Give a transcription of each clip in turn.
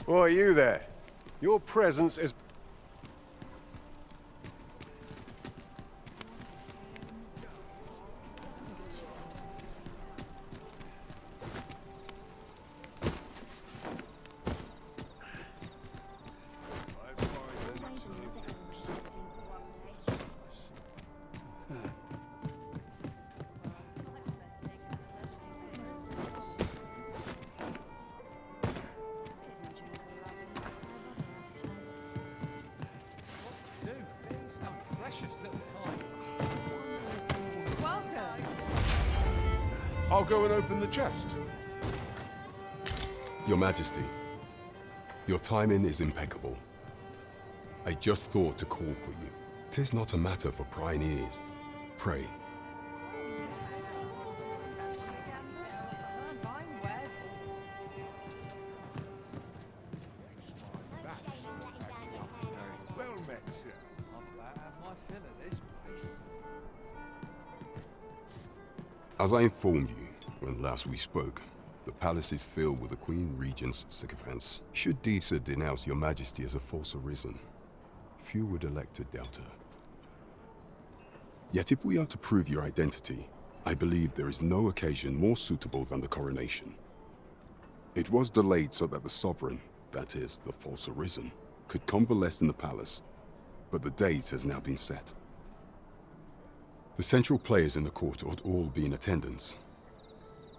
Oi, you there. Your presence is... I'll go and open the chest. Your Majesty, your timing is impeccable. I just thought to call for you. 'Tis not a matter for prying ears. Pray. Well met, sir. I'll about have my fill of this place. As I informed you when last we spoke, the palace is filled with the Queen Regent's sycophants. Should Deja denounce your Majesty as a false arisen, few would elect to doubt her. Yet if we are to prove your identity, I believe there is no occasion more suitable than the coronation. It was delayed so that the sovereign, that is, the false arisen, could convalesce in the palace, but the date has now been set. The central players in the court ought all be in attendance.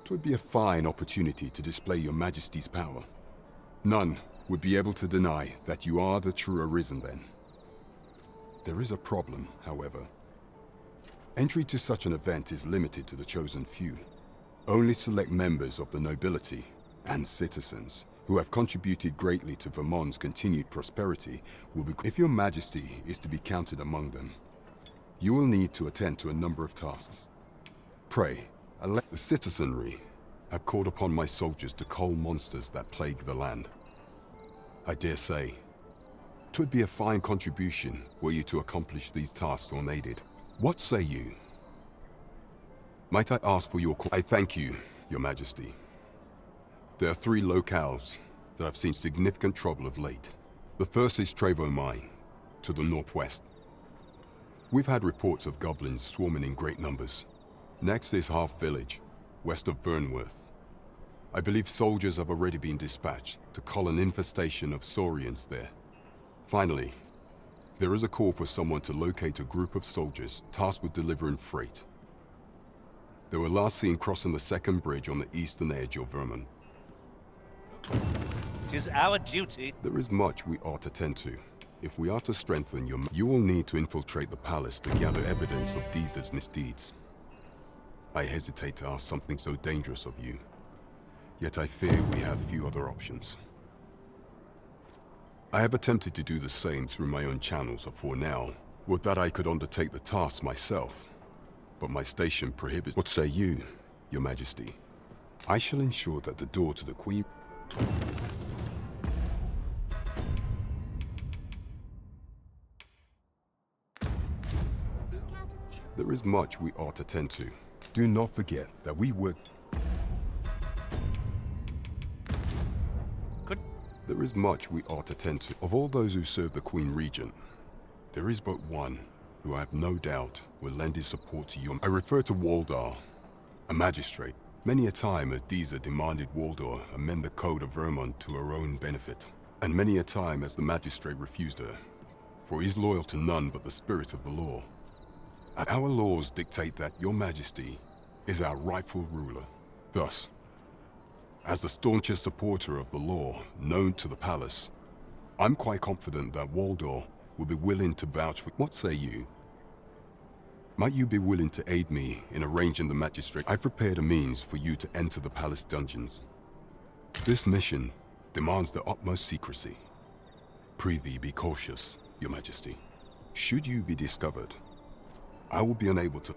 'Twould be a fine opportunity to display your Majesty's power. None would be able to deny that you are the true arisen then. There is a problem, however. Entry to such an event is limited to the chosen few. Only select members of the nobility and citizens who have contributed greatly to Vermont's continued prosperity will be... If your Majesty is to be counted among them, you will need to attend to a number of tasks. Pray, the citizenry have called upon my soldiers to cull monsters that plague the land. I dare say, 'twould be a fine contribution were you to accomplish these tasks unaided. What say you? Might I ask for your... I thank you, your Majesty. There are 3 locales that have seen significant trouble of late. The first is Trevo Mine, to the northwest. We've had reports of goblins swarming in great numbers. Next is Half Village, west of Burnworth. I believe soldiers have already been dispatched to cull an infestation of saurians there. Finally, there is a call for someone to locate a group of soldiers tasked with delivering freight. They were last seen crossing the second bridge on the eastern edge of Vermont. 'Tis our duty. There is much we ought to tend to. If we are to strengthen your... You will need to infiltrate the palace to gather evidence of Deja's misdeeds. I hesitate to ask something so dangerous of you, yet I fear we have few other options. I have attempted to do the same through my own channels afore now. Would that I could undertake the task myself, but my station prohibits... What say you, your Majesty? I shall ensure that the door to the Queen... There is much we ought to tend to. Do not forget that we work... There is much we ought to tend to. Of all those who serve the Queen Regent, there is but one who I have no doubt will lend his support to you. I refer to Waldar, a magistrate. Many a time has Deja demanded Waldar amend the code of Vermont to her own benefit, and many a time has the magistrate refused her, for he is loyal to none but the spirit of the law. Our laws dictate that your Majesty is our rightful ruler. Thus, as the staunchest supporter of the law known to the palace, I'm quite confident that Waldor will be willing to vouch for... What say you? Might you be willing to aid me in arranging the magistrate? I've prepared a means for you to enter the palace dungeons. This mission demands the utmost secrecy. Prithee be cautious, your Majesty. Should you be discovered, I will be unable to...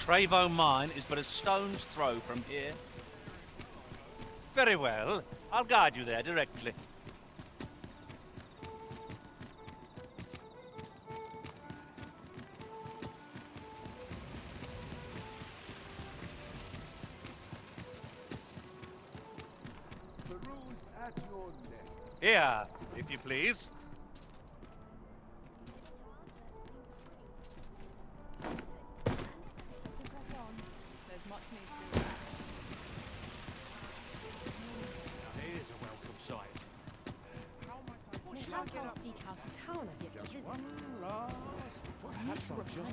Trevo Mine is but a stone's throw from here. Very well. I'll guide you there directly. The rules at your neck. Here, if you please. There's much need to do. It is a welcome sight. They have our seek out a town I've yet to visit. Perhaps I'll just use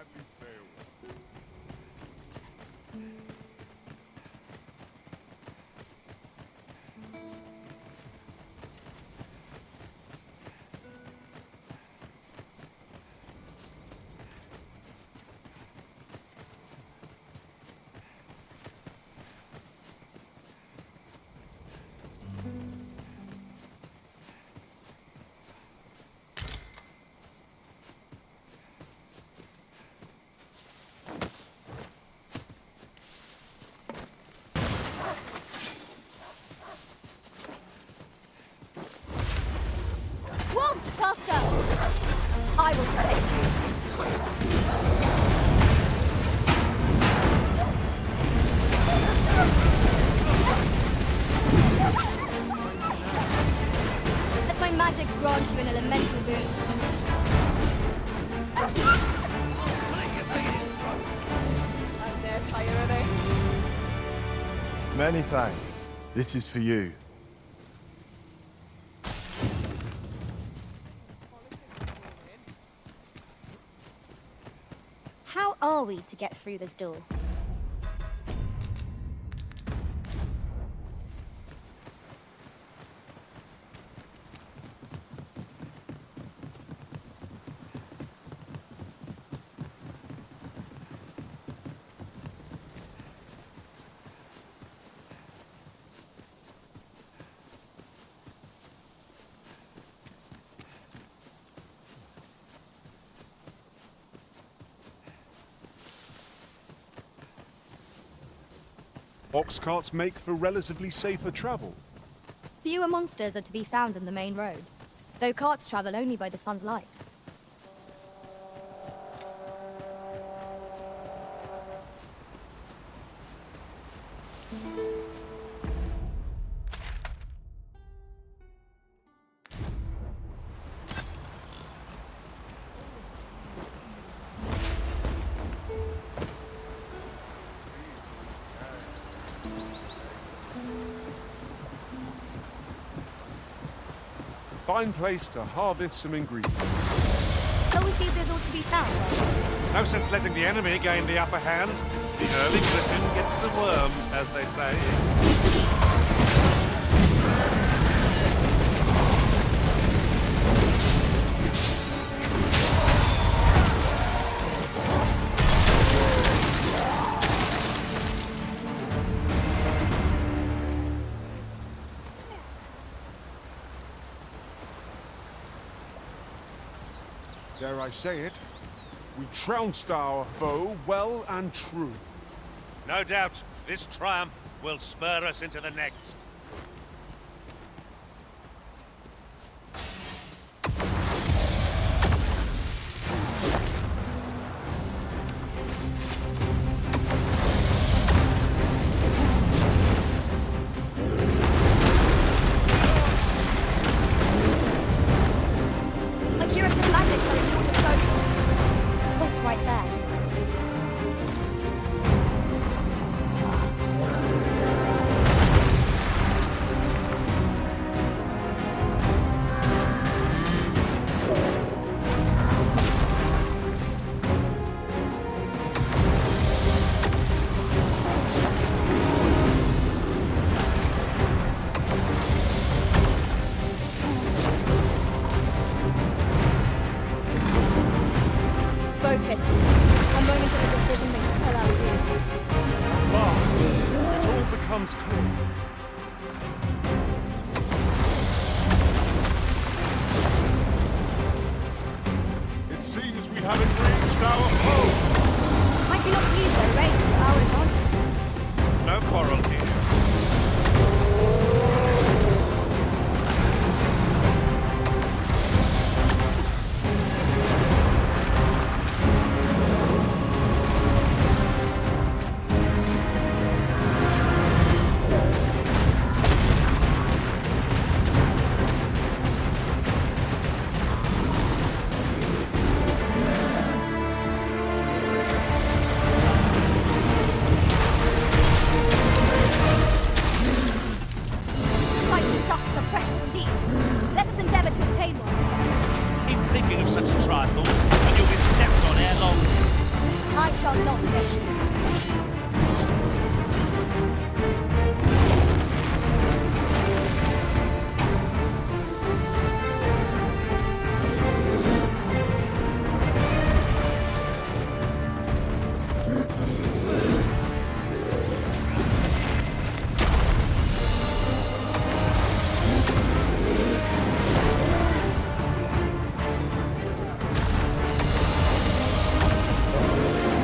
gladly stay away. Wolves, faster! I will protect you. Let my magics grant you an elemental boon. I'm there tired of this. Many thanks. This is for you. How are we to get through this door? Ox carts make for relatively safer travel. Fewer monsters are to be found on the main road, though carts travel only by the sun's light. Fine place to harvest some ingredients. Shall we see if there's all to be found? No sense letting the enemy gain the upper hand. The early griffin gets the worms, as they say. Dare I say it, we trounced our foe well and true. No doubt, this triumph will spur us into the next. My curative magics are at your disposal. Wait right there. relics are precious indeed. Let us endeavour to obtain one. Keep thinking of such trifles, and you'll be stepped on ere long. I shall not waste you.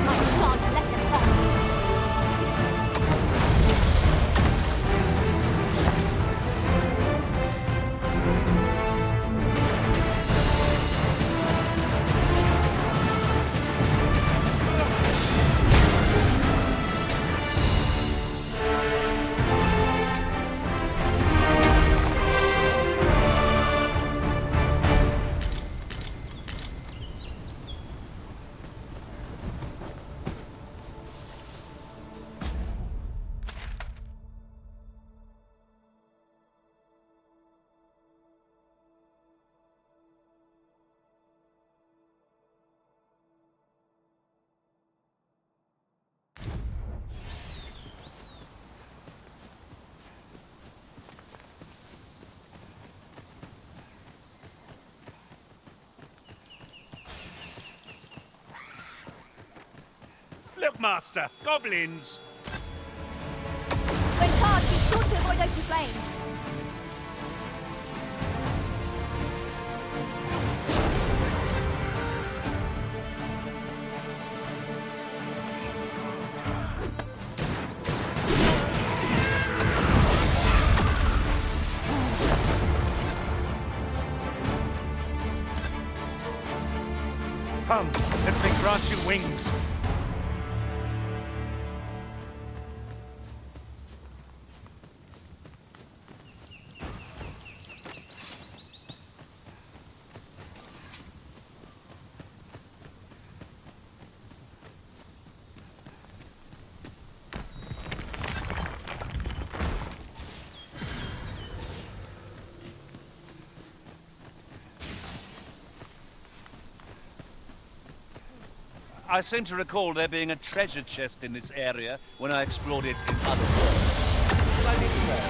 I shan't let them off. Look, Master, goblins! When charged, be sure to avoid open flame. Come, let me grant you wings. I seem to recall there being a treasure chest in this area when I explored it in other worlds. Will I need more?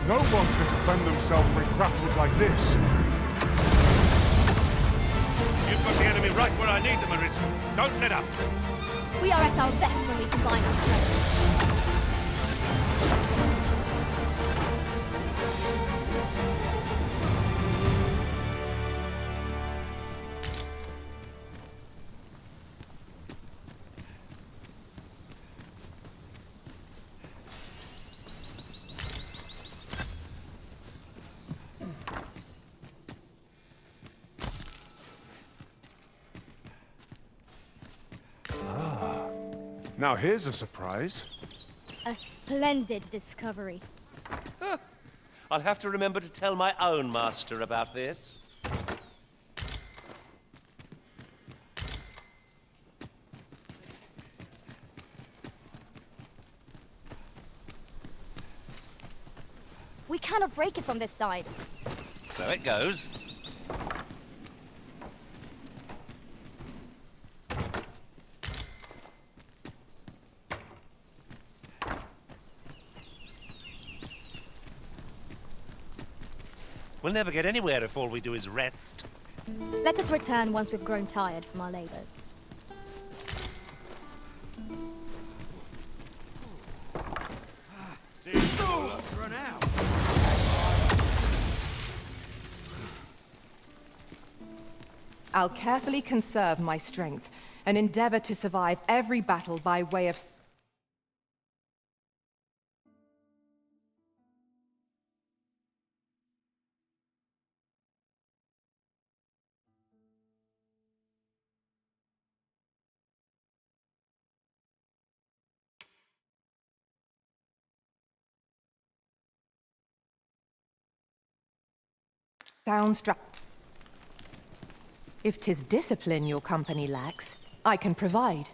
No one can defend themselves when grappled like this. You've got the enemy right where I need them, Arisen. Don't let up. We are at our best when we combine our strength. Now here's a surprise. A splendid discovery. I'll have to remember to tell my own master about this. We cannot break it from this side. So it goes. We'll never get anywhere if all we do is rest. Let us return once we've grown tired from our labors. Run out. I'll carefully conserve my strength and endeavor to survive every battle by way of... If 'tis discipline your company lacks, I can provide.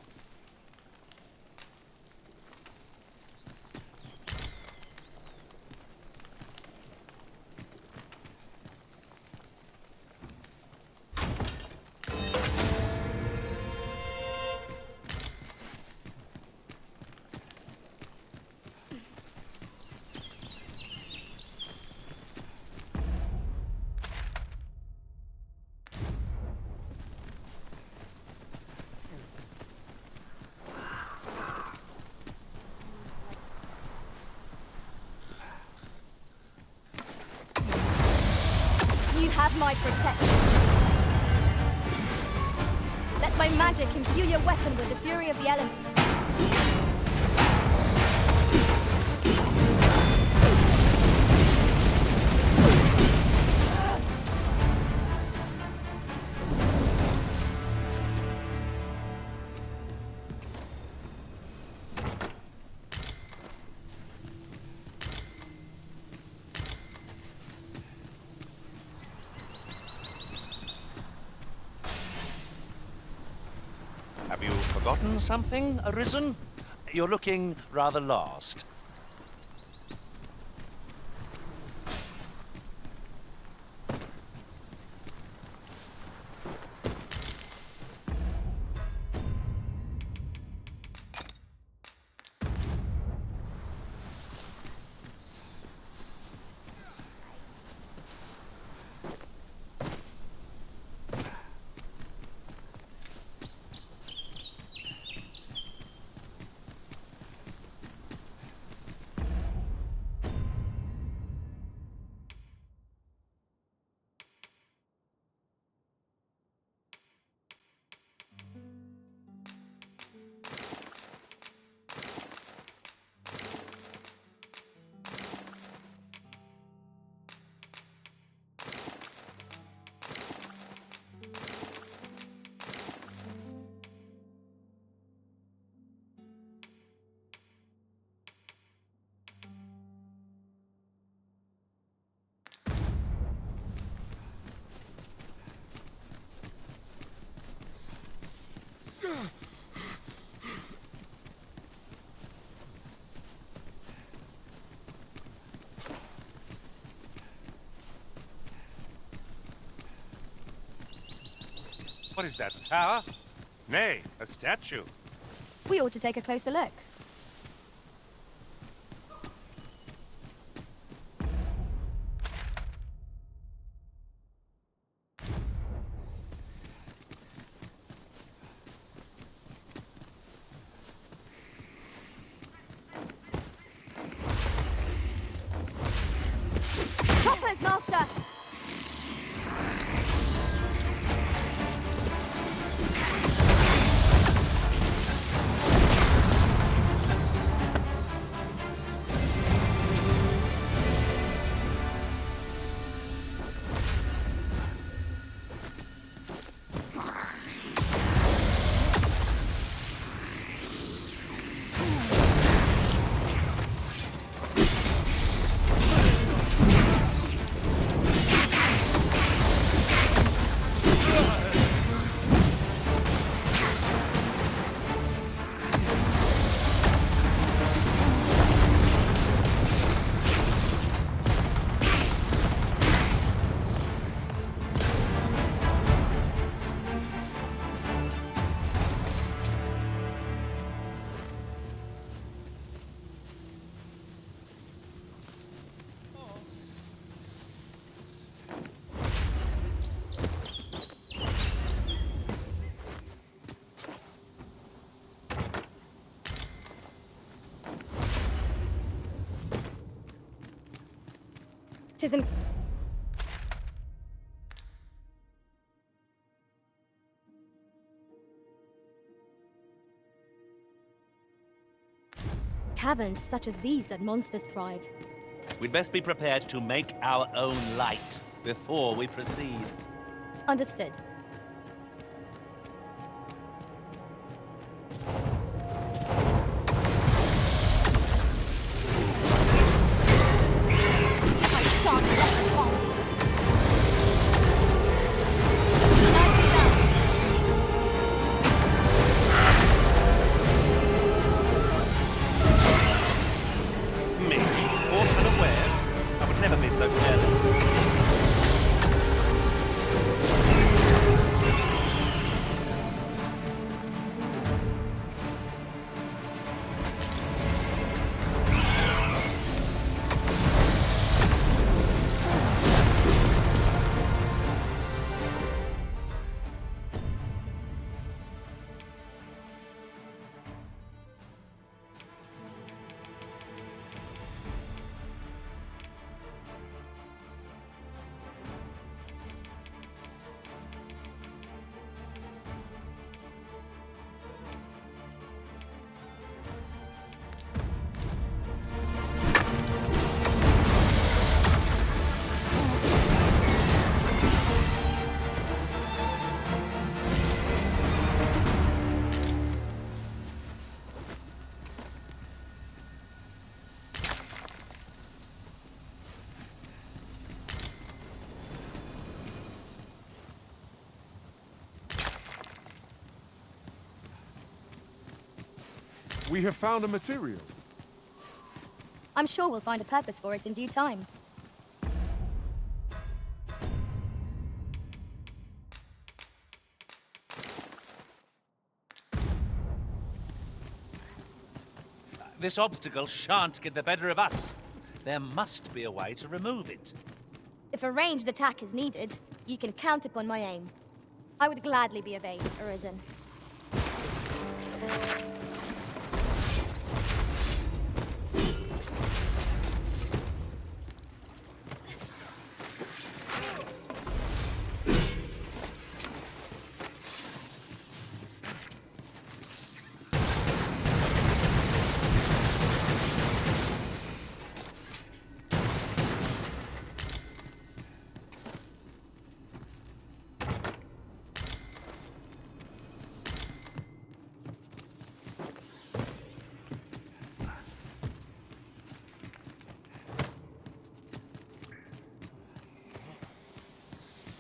have my protection. Let my magic imbue your weapon with the fury of the elements. Have you forgotten something, Arisen? You're looking rather lost. What is that, a tower? Nay, a statue. We ought to take a closer look. Choppers, Master! Tisn't. Caverns such as these that monsters thrive. We'd best be prepared to make our own light before we proceed. Understood. I shan't let them fall. Nicely done. Me? Caught unawares? I would never be so careless. We have found a material. I'm sure we'll find a purpose for it in due time. This obstacle shan't get the better of us. There must be a way to remove it. If a ranged attack is needed, you can count upon my aim. I would gladly be of aid, Arisen.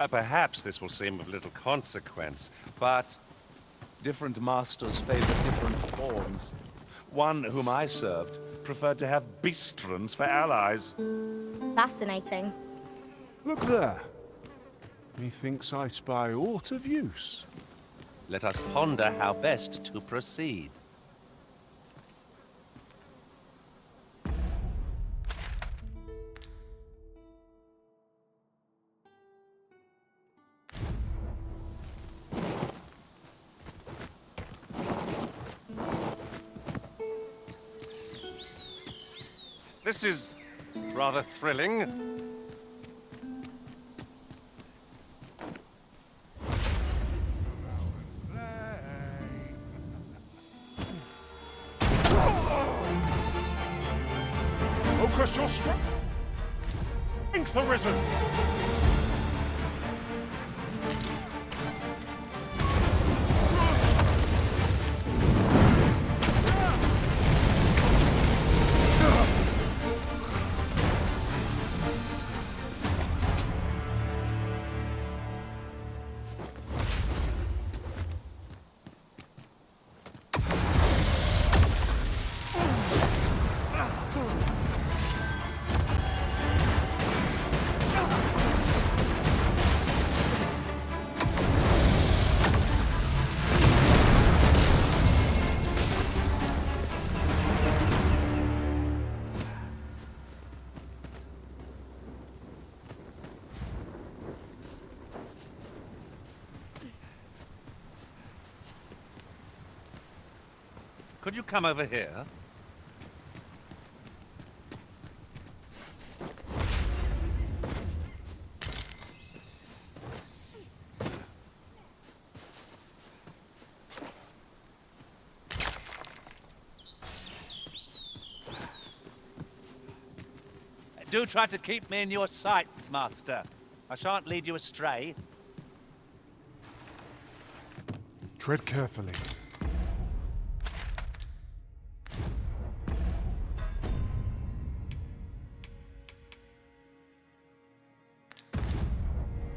Perhaps this will seem of little consequence, but different masters favor different pawns. One whom I served preferred to have beastrons for allies. Fascinating. Look there. Methinks I spy aught of use. Let us ponder how best to proceed. This is rather thrilling. Focus your strength! Arisen! Could you come over here? Do try to keep me in your sights, Master. I shan't lead you astray. Tread carefully.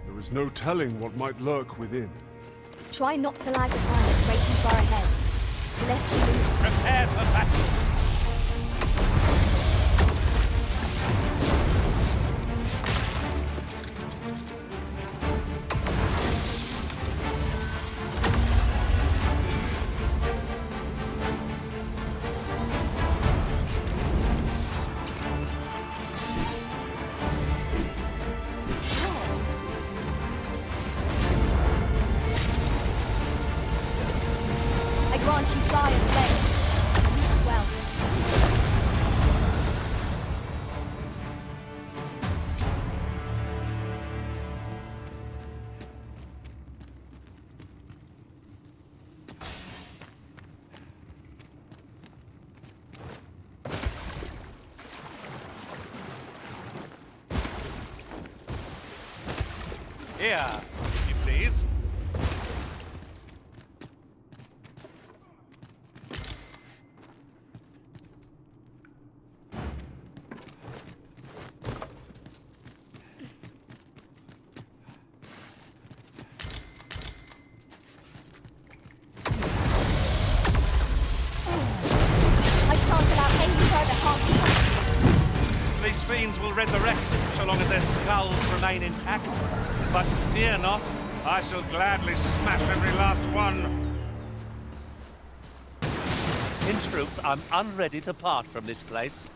There is no telling what might lurk within. Try not to lag behind or stray too far ahead, lest you lose. Prepare for battle! Grant you fire and blade. Use it well. Here, if you please. resurrect so long as their skulls remain intact. But fear not, I shall gladly smash every last one. In truth, I'm unready to part from this place.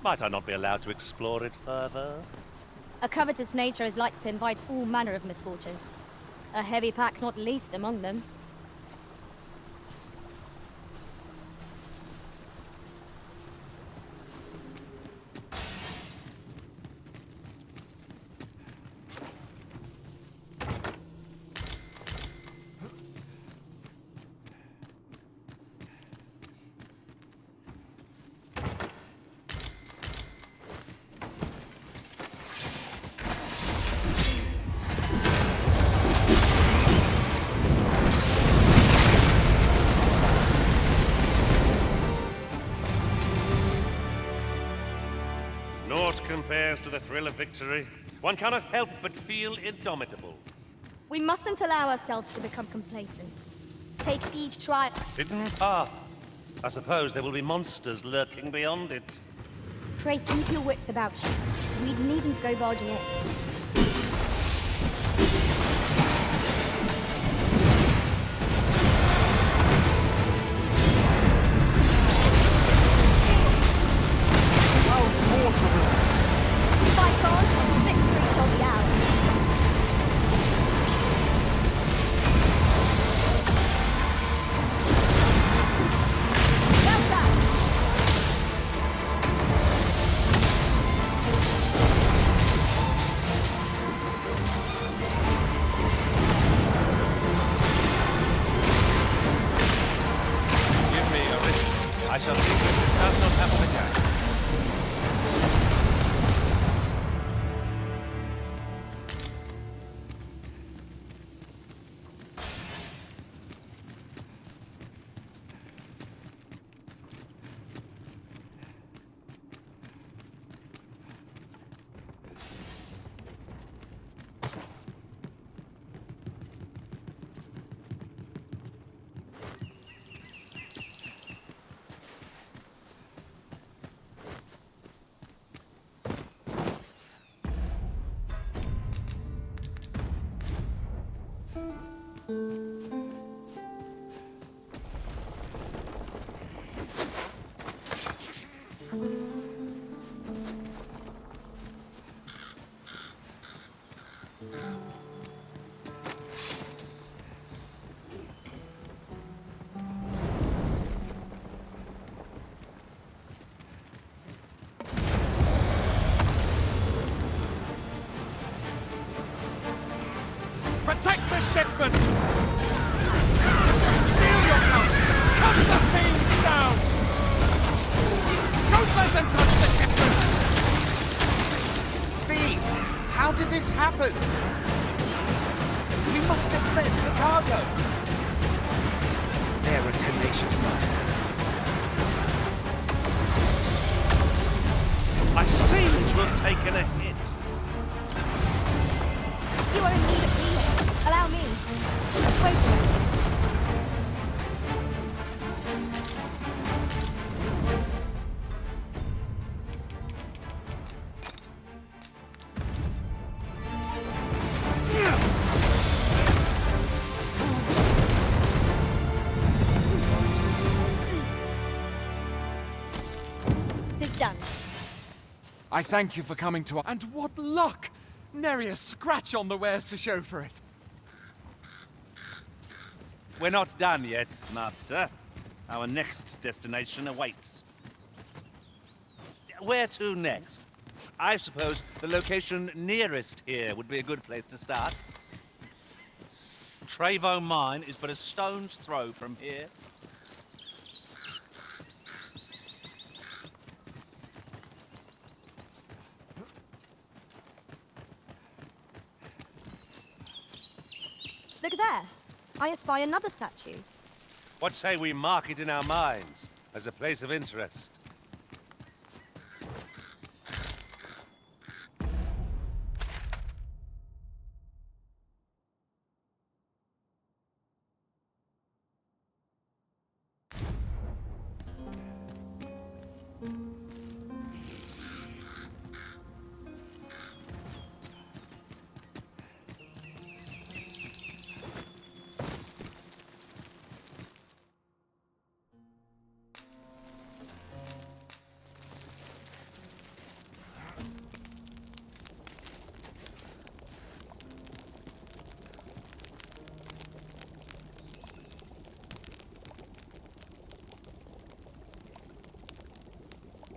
Might I not be allowed to explore it further? A covetous nature is like to invite all manner of misfortunes. A heavy pack not least among them. Naught compares to the thrill of victory. One cannot help but feel indomitable. We mustn't allow ourselves to become complacent. Take each trial. Hidden path. I suppose there will be monsters lurking beyond it. Pray keep your wits about you. We needn't go barging in. Fight on, victory shall be ours. Well done! Give me a wrist. I shall see that this does not happen again. Protect the shipment! Steal your gun! Cut the fiends down! Don't let them touch the shipment! Fee, how did this happen? We must have fled the cargo. They're a tenacious lot. I seem to have taken a hit. You are in need of healing. Allow me. Wait a minute. Tis done. I thank you for coming to us. And what luck! Nary a scratch on the wares to show for it. We're not done yet, Master. Our next destination awaits. Where to next? I suppose the location nearest here would be a good place to start. Trevo Mine is but a stone's throw from here. Look there. I espy another statue. What say we mark it in our minds as a place of interest?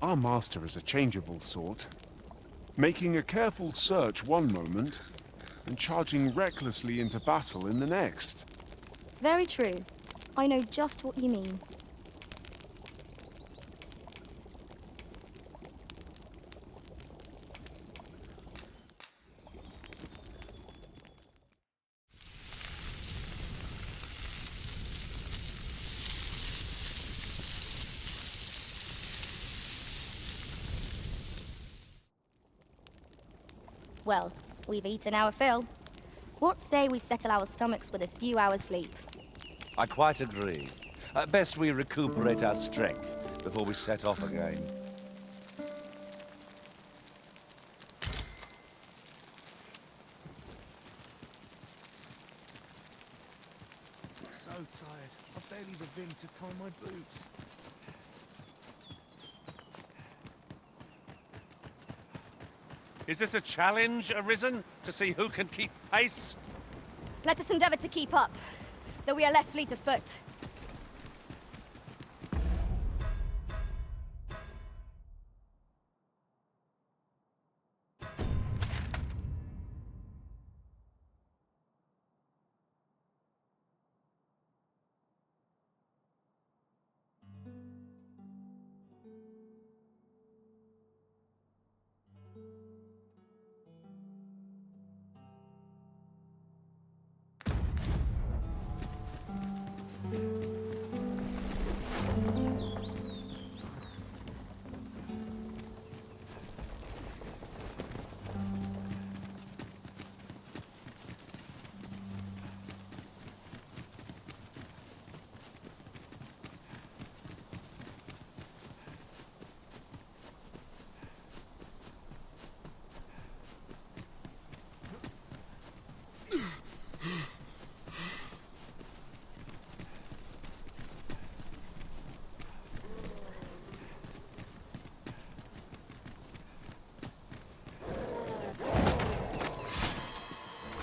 Our master is a changeable sort, making a careful search one moment, and charging recklessly into battle in the next. Very true. I know just what you mean. Well, we've eaten our fill. What say we settle our stomachs with a few hours sleep? I quite agree. Best we recuperate our strength before we set off again. So tired. I've barely the vim to tie my boots. Is this a challenge, Arisen? To see who can keep pace? Let us endeavor to keep up, though we are less fleet of foot.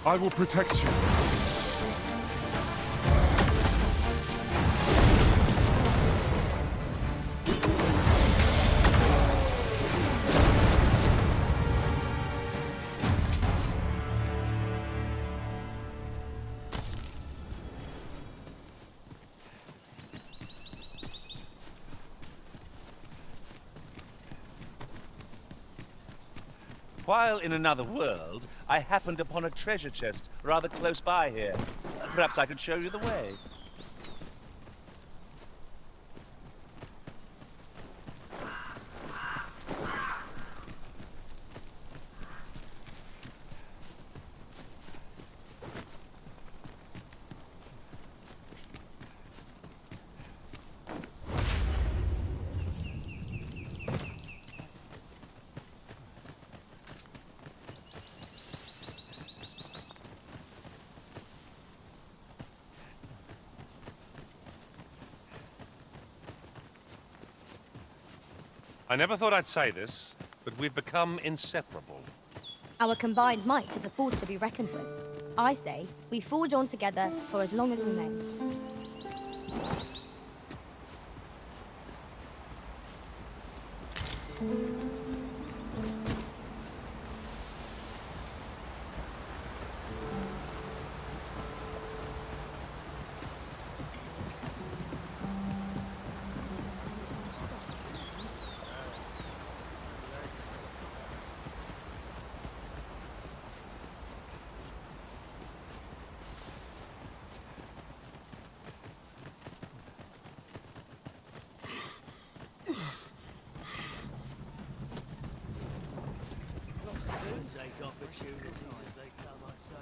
I will protect you. While in another world, I happened upon a treasure chest rather close by here. Perhaps I could show you the way. I never thought I'd say this, but we've become inseparable. Our combined might is a force to be reckoned with. I say, we forge on together for as long as we may. Take opportunities as they come, I say.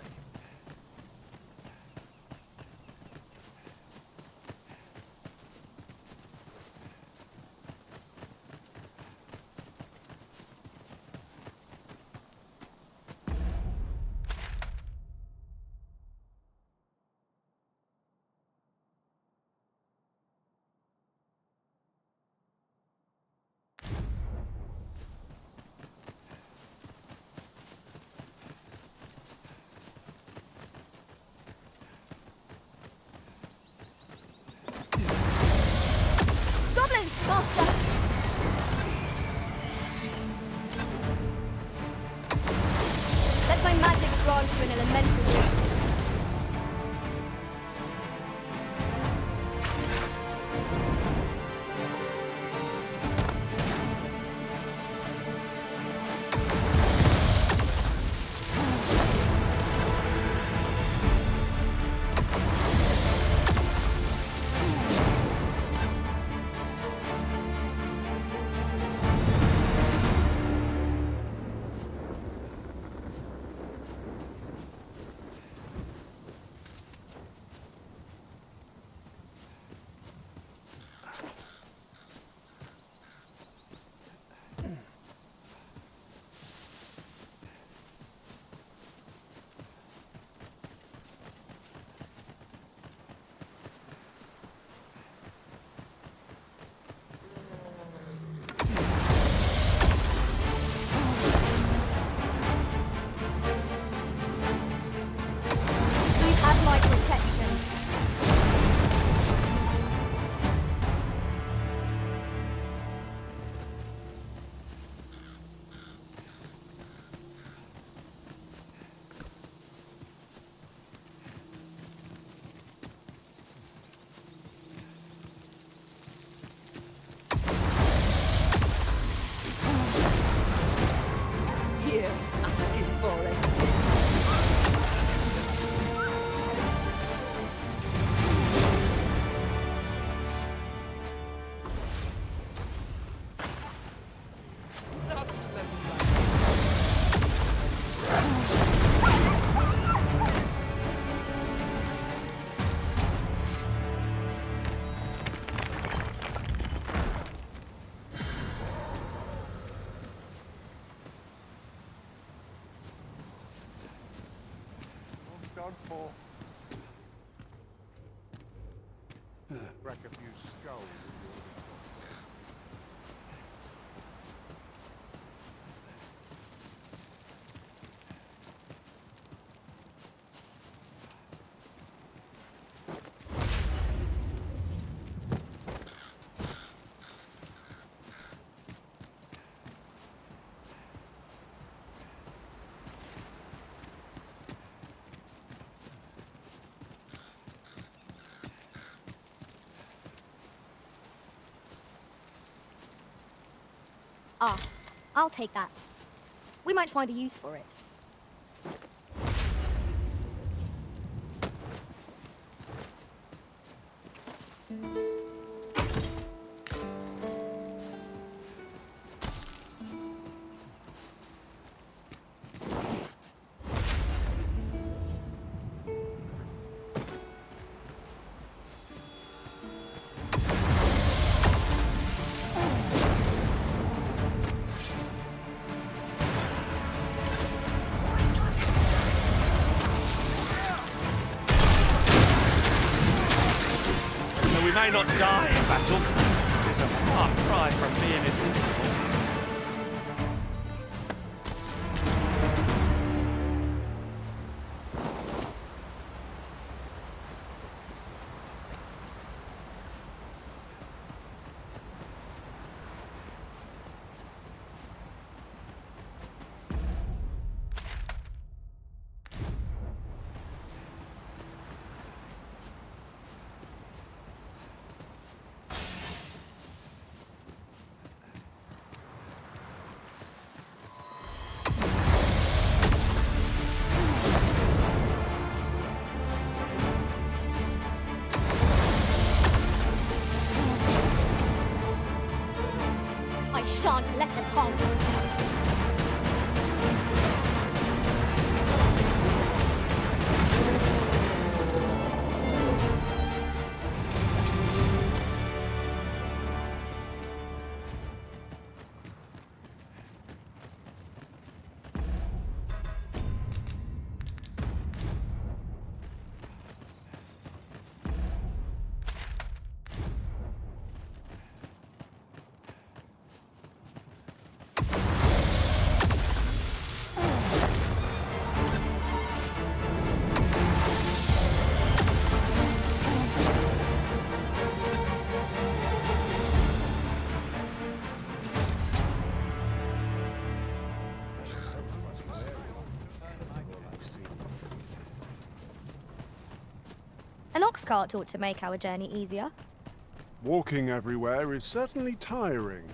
grant you an elemental wish. My protection. Here, asking for it. Done for. Crack a few skulls. Ah, I'll take that. We might find a use for it. We may not die in battle. It's a far cry from being invincible. I shan't let them harm you. ox cart ought to make our journey easier. Walking everywhere is certainly tiring.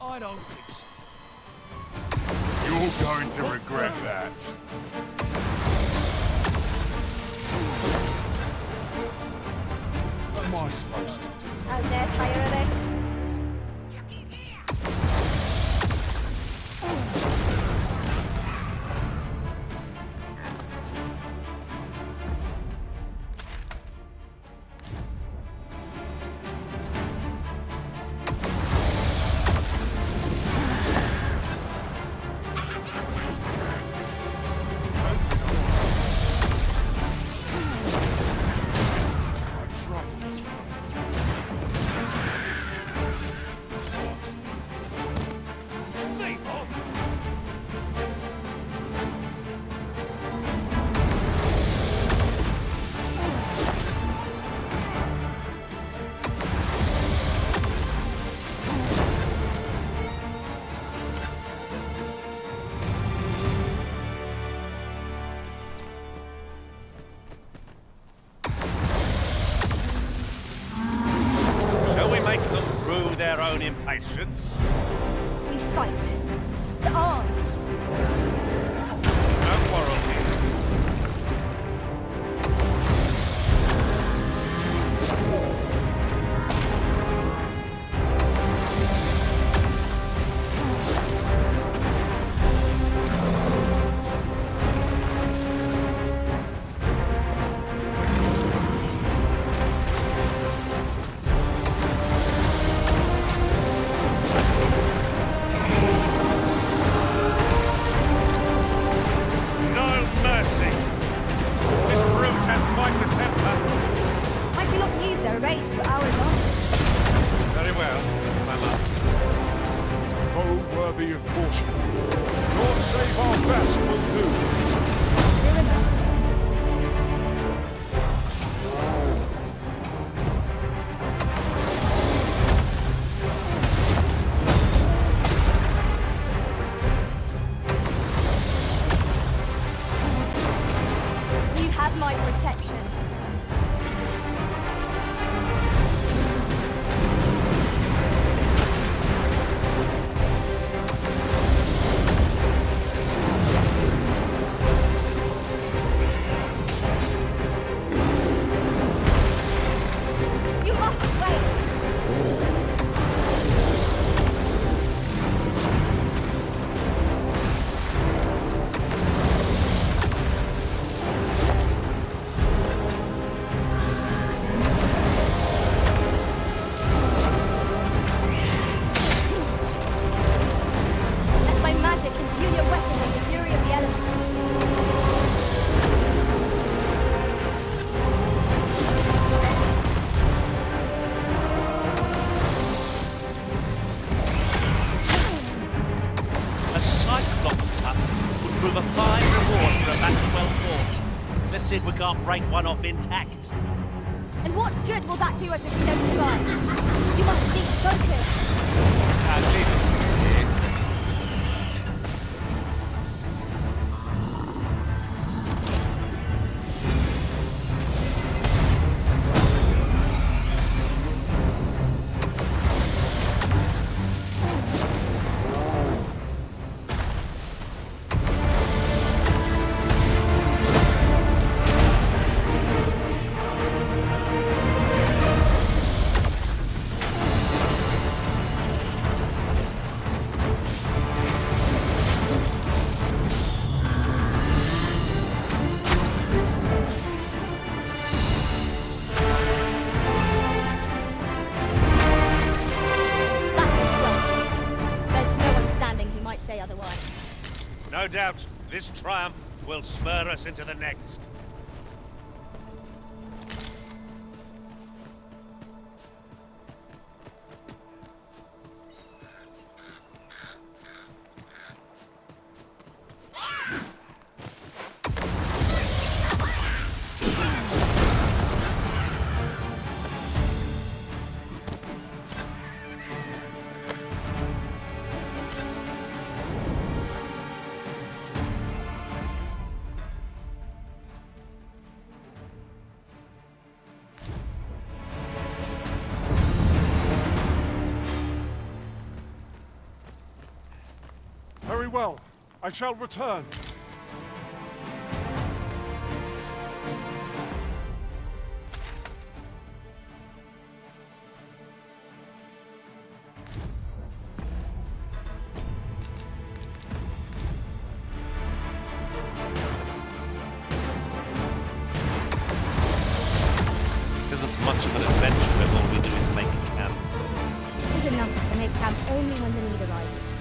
I don't think so. You're going to regret that. What am I supposed to do? Oh, they're tired of this. Their own impatience. We fight. To arms. No quarrel here. See if we can't break one off intact. And what good will that do us if we don't survive? You must keep focus. I'll leave it here. No doubt, this triumph will spur us into the next. Very well. I shall return. Isn't much of an adventure if all we do is make camp. It is enough to make camp only when the need arises.